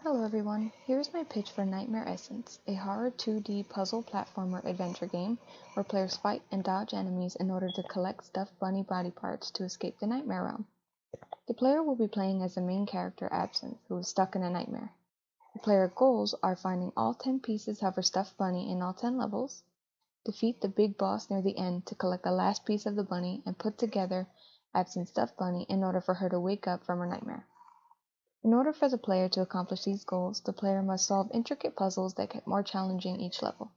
Hello everyone, here's my pitch for Nightmare Essence, a horror 2D puzzle platformer adventure game where players fight and dodge enemies in order to collect stuffed bunny body parts to escape the nightmare realm. The player will be playing as the main character Absinthe, who is stuck in a nightmare. The player goals are finding all 10 pieces of her stuffed bunny in all 10 levels, defeat the big boss near the end to collect the last piece of the bunny and put together Absinthe's stuffed bunny in order for her to wake up from her nightmare. In order for the player to accomplish these goals, the player must solve intricate puzzles that get more challenging each level.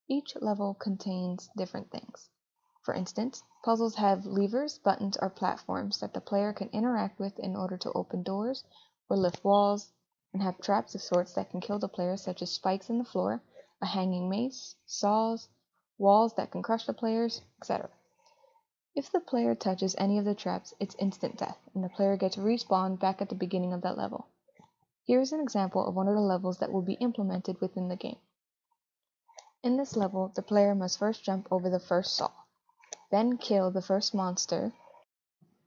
Each level contains different things. For instance, puzzles have levers, buttons, or platforms that the player can interact with in order to open doors or lift walls, and have traps of sorts that can kill the player, such as spikes in the floor, a hanging mace, saws, walls that can crush the players, etc. If the player touches any of the traps, it's instant death, and the player gets respawned back at the beginning of that level. Here is an example of one of the levels that will be implemented within the game. In this level, the player must first jump over the first saw, then kill the first monster,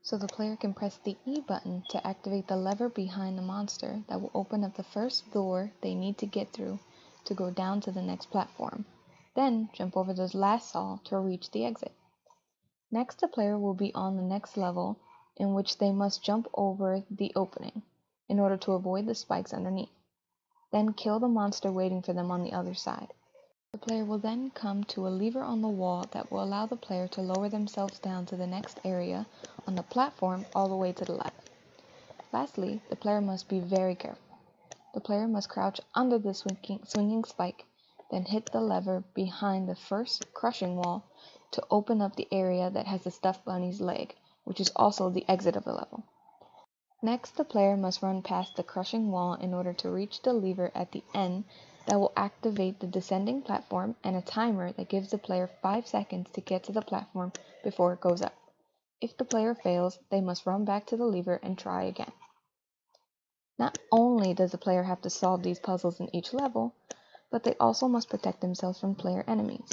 so the player can press the E button to activate the lever behind the monster that will open up the first door they need to get through to go down to the next platform, then jump over the last saw to reach the exit. Next, the player will be on the next level, in which they must jump over the opening in order to avoid the spikes underneath, then kill the monster waiting for them on the other side. The player will then come to a lever on the wall that will allow the player to lower themselves down to the next area on the platform all the way to the left. Lastly, the player must be very careful. The player must crouch under the swinging spike, then hit the lever behind the first crushing wall to open up the area that has the stuffed bunny's leg, which is also the exit of the level. Next, the player must run past the crushing wall in order to reach the lever at the end that will activate the descending platform and a timer that gives the player 5 seconds to get to the platform before it goes up. If the player fails, they must run back to the lever and try again. Not only does the player have to solve these puzzles in each level, but they also must protect themselves from player enemies.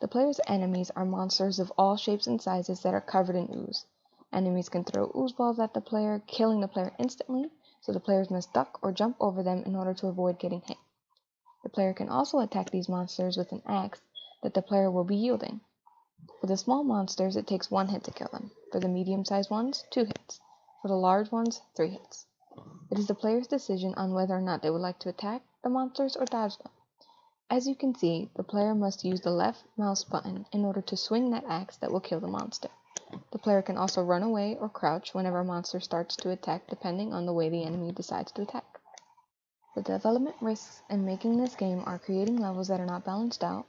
The player's enemies are monsters of all shapes and sizes that are covered in ooze. Enemies can throw ooze balls at the player, killing the player instantly, so the players must duck or jump over them in order to avoid getting hit. The player can also attack these monsters with an axe that the player will be wielding. For the small monsters, it takes 1 hit to kill them. For the medium-sized ones, 2 hits. For the large ones, 3 hits. It is the player's decision on whether or not they would like to attack the monsters or dodge them. As you can see, the player must use the left mouse button in order to swing that axe that will kill the monster. The player can also run away or crouch whenever a monster starts to attack, depending on the way the enemy decides to attack. The development risks in making this game are creating levels that are not balanced out.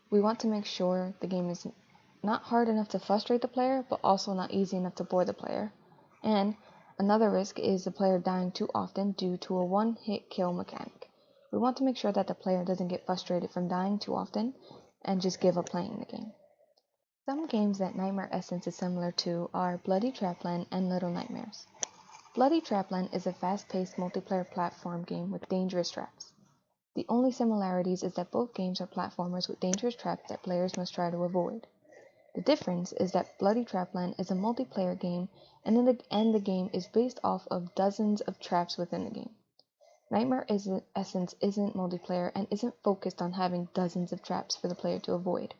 We want to make sure the game is not hard enough to frustrate the player, but also not easy enough to bore the player. And another risk is the player dying too often due to a one-hit kill mechanic. We want to make sure that the player doesn't get frustrated from dying too often and just give up playing the game. Some games that Nightmare Essence is similar to are Bloody Trapland and Little Nightmares. Bloody Trapland is a fast-paced multiplayer platform game with dangerous traps. The only similarities is that both games are platformers with dangerous traps that players must try to avoid. The difference is that Bloody Trapland is a multiplayer game, and the game is based off of dozens of traps within the game. Nightmare Essence isn't multiplayer and isn't focused on having dozens of traps for the player to avoid.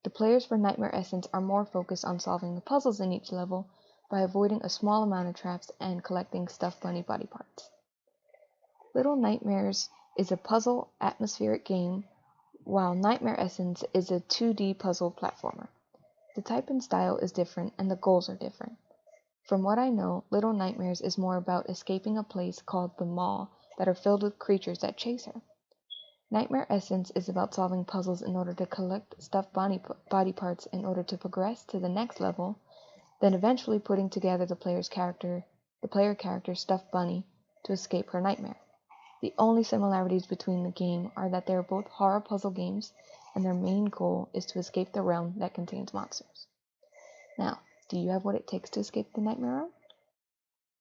The players for Nightmare Essence are more focused on solving the puzzles in each level by avoiding a small amount of traps and collecting stuffed bunny body parts. Little Nightmares is a puzzle atmospheric game, while Nightmare Essence is a 2D puzzle platformer. The type and style is different and the goals are different. From what I know, Little Nightmares is more about escaping a place called the Mall that are filled with creatures that chase her. Nightmare Essence is about solving puzzles in order to collect stuffed body parts in order to progress to the next level, then eventually putting together the player character's stuffed bunny to escape her nightmare. The only similarities between the game are that they are both horror puzzle games, and their main goal is to escape the realm that contains monsters. Now, do you have what it takes to escape the nightmare realm?